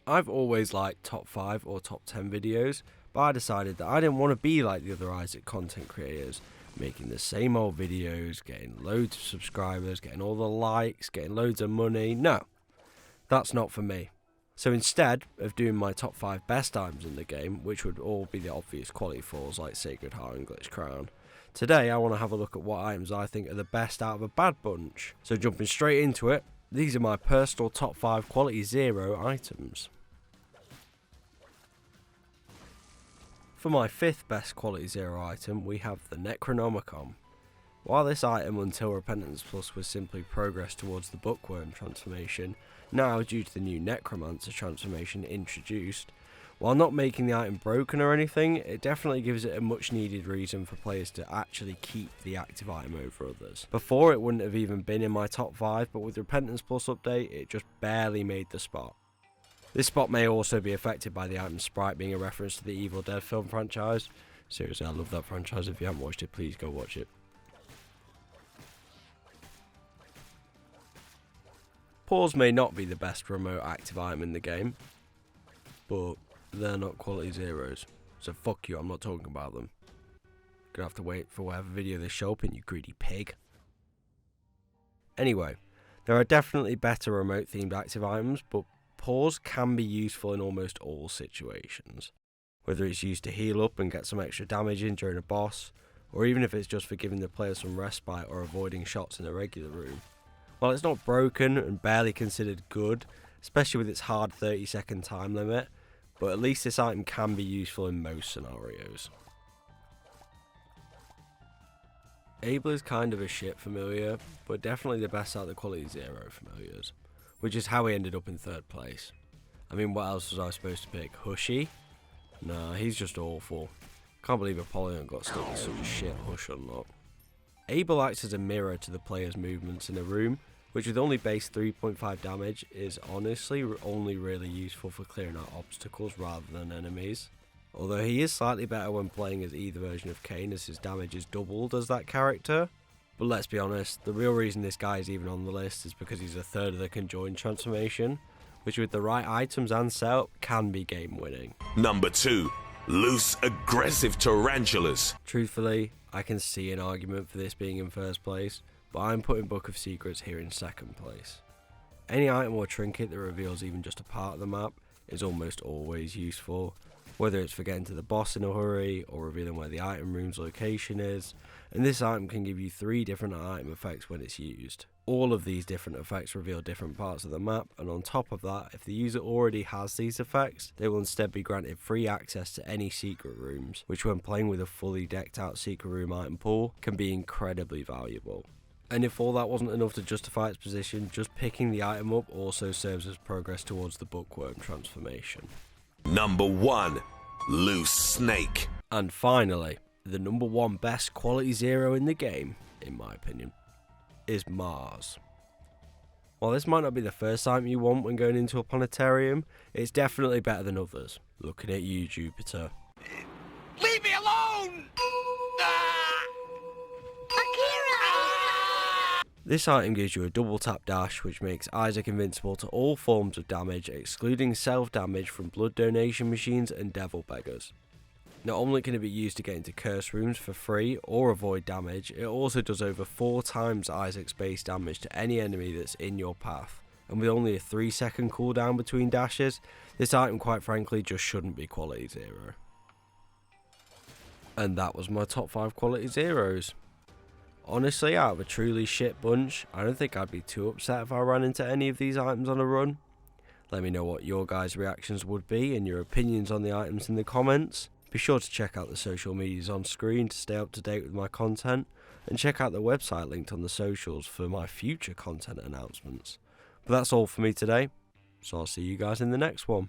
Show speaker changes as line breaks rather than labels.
I've always liked top 5 or top 10 videos, but I decided that I didn't want to be like the other Isaac content creators, making the same old videos, getting loads of subscribers, getting all the likes, getting loads of money. No, that's not for me. So instead of doing my top 5 best items in the game, which would all be the obvious quality 4s like Sacred Heart and Glitch Crown, today I want to have a look at what items I think are the best out of a bad bunch. So jumping straight into it, these are my personal top 5 quality 0 items. For my 5th best quality 0 item, we have the Necronomicon. While this item until Repentance Plus was simply progress towards the Bookworm transformation, now due to the new Necromancer transformation introduced, while not making the item broken or anything, it definitely gives it a much needed reason for players to actually keep the active item over others. Before it wouldn't have even been in my top 5, but with Repentance Plus update it just barely made the spot. This spot may also be affected by the item's sprite being a reference to the Evil Dead film franchise. Seriously, I love that franchise. If you haven't watched it, please go watch it. Paws may not be the best remote active item in the game, but they're not quality 0s. So fuck you, I'm not talking about them. Gonna have to wait for whatever video they show up in, you greedy pig. Anyway, there are definitely better remote themed active items, but Paws can be useful in almost all situations. Whether it's used to heal up and get some extra damage in during a boss, or even if it's just for giving the player some respite or avoiding shots in a regular room. While it's not broken and barely considered good, especially with its hard 30-second time limit, but at least this item can be useful in most scenarios. Abel is kind of a shit familiar, but definitely the best out of the quality 0 familiars, which is how he ended up in 3rd place. I mean, what else was I supposed to pick? Hushy? Nah, he's just awful. Can't believe Apollyon got stuck with such a shit Hush unlock. Abel acts as a mirror to the player's movements in a room, which with only base 3.5 damage is honestly only really useful for clearing out obstacles rather than enemies. Although he is slightly better when playing as either version of Cain, as his damage is doubled as that character. But let's be honest, the real reason this guy is even on the list is because he's a third of the conjoined transformation, which with the right items and setup can be game winning.
Number 2. Loose aggressive tarantulas.
Truthfully, I can see an argument for this being in 1st place, but I'm putting Book of Secrets here in 2nd place. Any item or trinket that reveals even just a part of the map is almost always useful, whether it's for getting to the boss in a hurry or revealing where the item room's location is, and this item can give you 3 different item effects when it's used. All of these different effects reveal different parts of the map, and on top of that, if the user already has these effects, they will instead be granted free access to any secret rooms, which when playing with a fully decked out secret room item pool can be incredibly valuable. And if all that wasn't enough to justify its position, just picking the item up also serves as progress towards the Bookworm transformation.
Number 1. Loose snake.
And finally, the number 1 best quality 0 in the game, in my opinion, is Mars. While this might not be the first item you want when going into a planetarium, it's definitely better than others. Looking at you, Jupiter.
Leave me alone!
This item gives you a double tap dash, which makes Isaac invincible to all forms of damage, excluding self damage from blood donation machines and devil beggars. Not only can it be used to get into curse rooms for free or avoid damage, it also does over 4 times Isaac's base damage to any enemy that's in your path. And with only a 3-second cooldown between dashes, this item quite frankly just shouldn't be quality 0. And that was my top 5 quality 0s. Honestly, out of a truly shit bunch, I don't think I'd be too upset if I ran into any of these items on a run. Let me know what your guys' reactions would be and your opinions on the items in the comments. Be sure to check out the social medias on screen to stay up to date with my content, and check out the website linked on the socials for my future content announcements. But that's all for me today, so I'll see you guys in the next one.